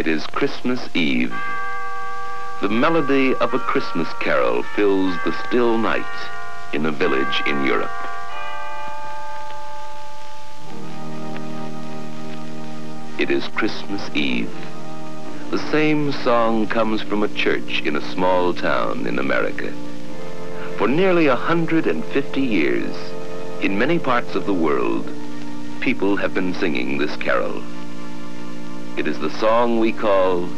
It is Christmas Eve. The melody of a Christmas carol fills the still night in a village in Europe. It is Christmas Eve. The same song comes from a church in a small town in America. For nearly 150 years, in many parts of the world, people have been singing this carol. It is the song we call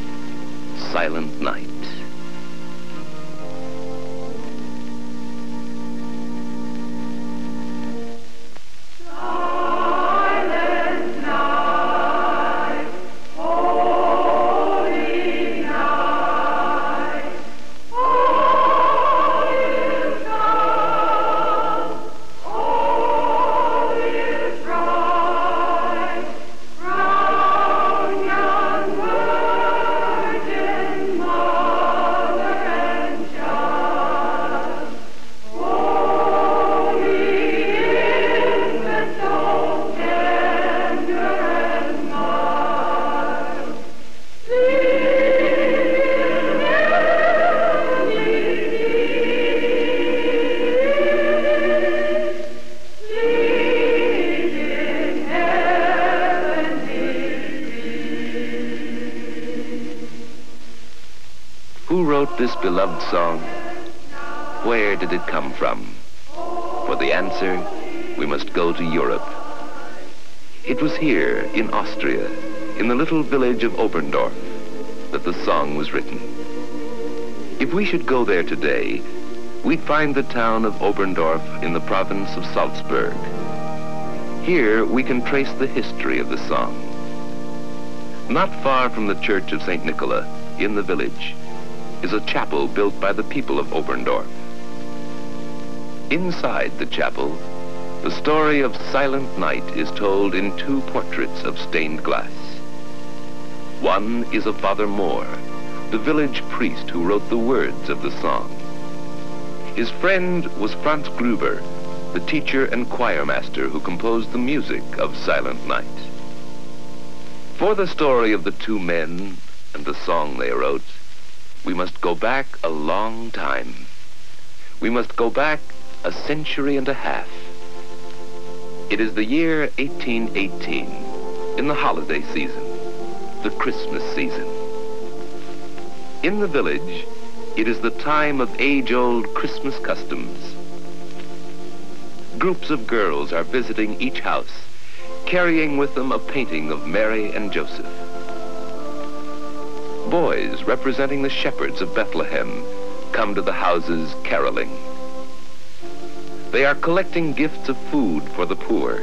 Silent Night. Who wrote this beloved song? Where did it come from? For the answer, we must go to Europe. It was here, in Austria, in the little village of Oberndorf, that the song was written. If we should go there today, we'd find the town of Oberndorf in the province of Salzburg. Here, we can trace the history of the song. Not far from the church of St. Nicola, in the village, is a chapel built by the people of Oberndorf. Inside the chapel, the story of Silent Night is told in two portraits of stained glass. One is of Father Mohr, the village priest who wrote the words of the song. His friend was Franz Gruber, the teacher and choir master who composed the music of Silent Night. For the story of the two men and the song they wrote, we must go back a long time. We must go back a century and a half. It is the year 1818, in the holiday season, the Christmas season. In the village, it is the time of age-old Christmas customs. Groups of girls are visiting each house, carrying with them a painting of Mary and Joseph. Boys representing the shepherds of Bethlehem come to the houses caroling. They are collecting gifts of food for the poor.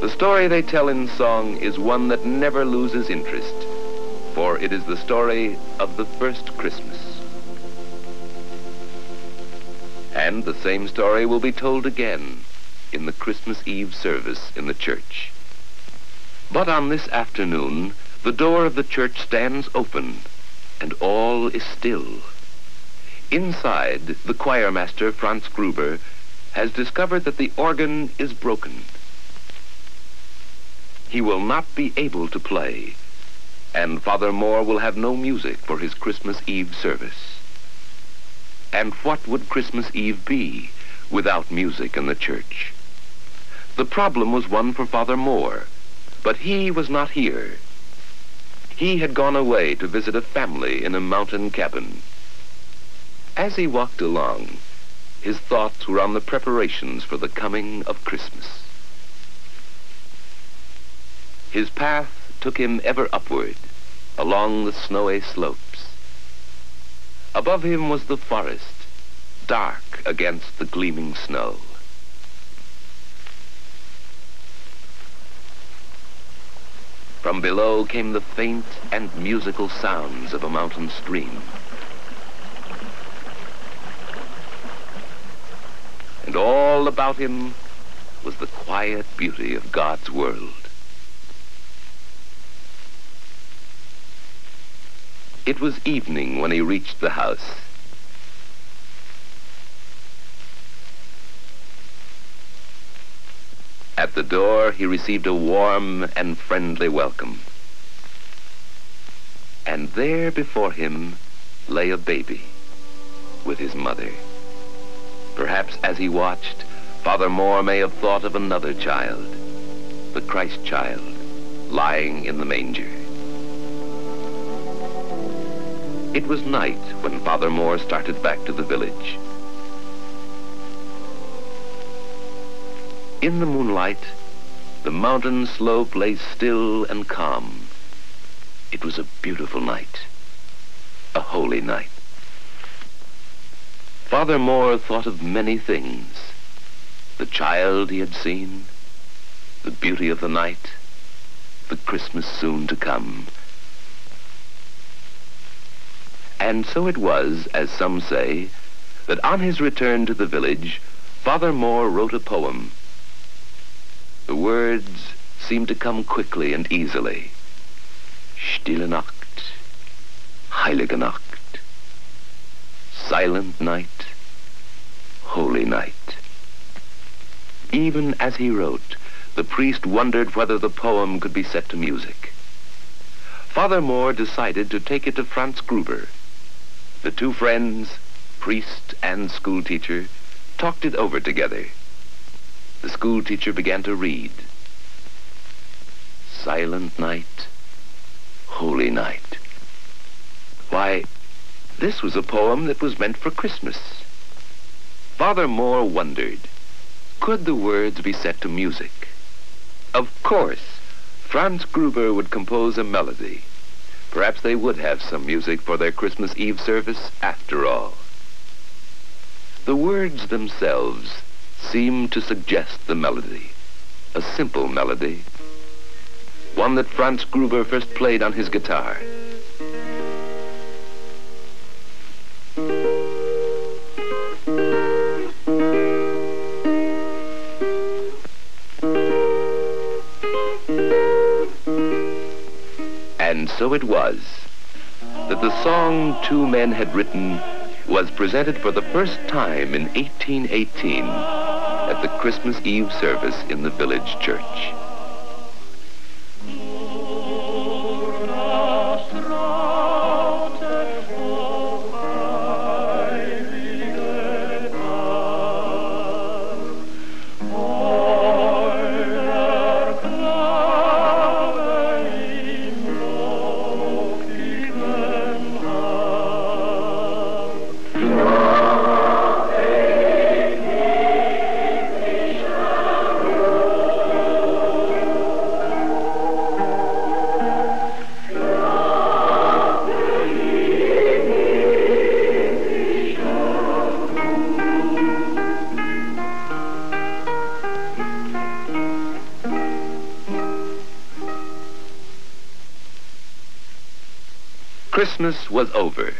The story they tell in song is one that never loses interest, for it is the story of the first Christmas. And the same story will be told again in the Christmas Eve service in the church. But on this afternoon, the door of the church stands open, and all is still. Inside, the choir master, Franz Gruber, has discovered that the organ is broken. He will not be able to play, and Father Mohr will have no music for his Christmas Eve service. And what would Christmas Eve be without music in the church? The problem was one for Father Mohr, but he was not here. He had gone away to visit a family in a mountain cabin. As he walked along, his thoughts were on the preparations for the coming of Christmas. His path took him ever upward, along the snowy slopes. Above him was the forest, dark against the gleaming snow. From below came the faint and musical sounds of a mountain stream. And all about him was the quiet beauty of God's world. It was evening when he reached the house. At the door, he received a warm and friendly welcome. there before him lay a baby with his mother. Perhaps as he watched, Father Mohr may have thought of another child, the Christ child, lying in the manger. It was night when Father Mohr started back to the village. In the moonlight, the mountain slope lay still and calm. It was a beautiful night, a holy night. Father Mohr thought of many things. The child he had seen, the beauty of the night, the Christmas soon to come. And so it was, as some say, that on his return to the village, Father Mohr wrote a poem. The words seemed to come quickly and easily. Stille Nacht, heilige Nacht, silent night, holy night. Even as he wrote, the priest wondered whether the poem could be set to music. Father Mohr decided to take it to Franz Gruber. The two friends, priest and schoolteacher, talked it over together. The schoolteacher began to read. Silent night, holy night. Why, this was a poem that was meant for Christmas. Father Mohr wondered, could the words be set to music? Of course, Franz Gruber would compose a melody. Perhaps they would have some music for their Christmas Eve service after all. The words themselves seemed to suggest the melody, a simple melody, one that Franz Gruber first played on his guitar. And so it was that the song two men had written was presented for the first time in 1818 at the Christmas Eve service in the village church. Christmas was over,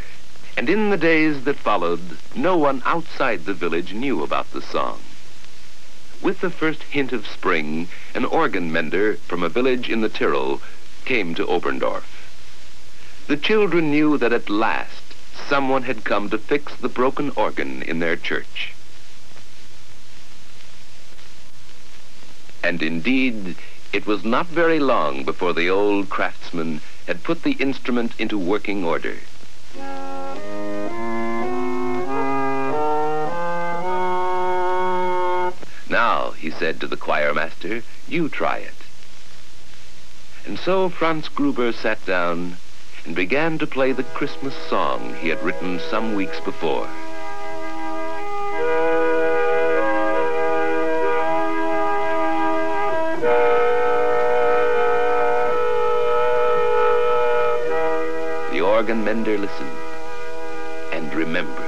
and in the days that followed, no one outside the village knew about the song. With the first hint of spring, an organ mender from a village in the Tyrol came to Oberndorf. The children knew that at last someone had come to fix the broken organ in their church. And indeed, it was not very long before the old craftsman had put the instrument into working order. Now, he said to the choir master, you try it. And so Franz Gruber sat down and began to play the Christmas song he had written some weeks before. The organ mender listened and remembered.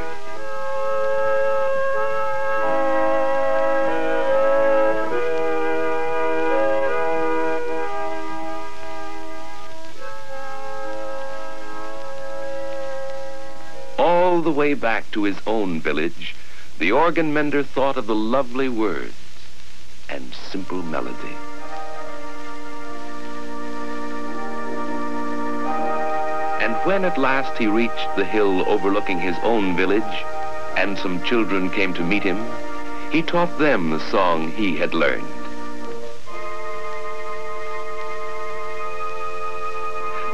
All the way back to his own village, the organ mender thought of the lovely words and simple melody. And when at last he reached the hill overlooking his own village, and some children came to meet him, he taught them the song he had learned.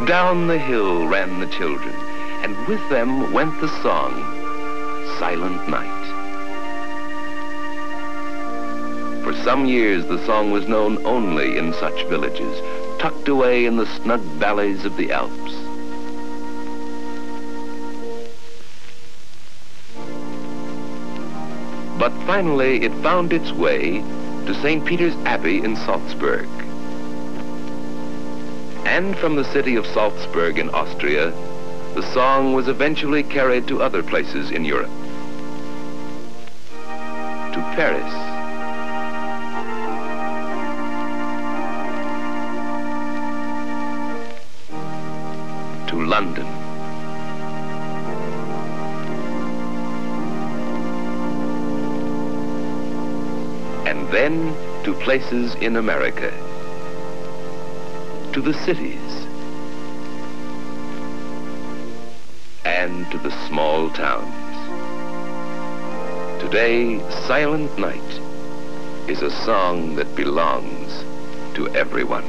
Down the hill ran the children, and with them went the song, Silent Night. For some years, the song was known only in such villages, tucked away in the snug valleys of the Alps. But finally, it found its way to St. Peter's Abbey in Salzburg. And from the city of Salzburg in Austria, the song was eventually carried to other places in Europe. To Paris, to London, and then to places in America, to the cities, and to the small towns. Today, Silent Night is a song that belongs to everyone.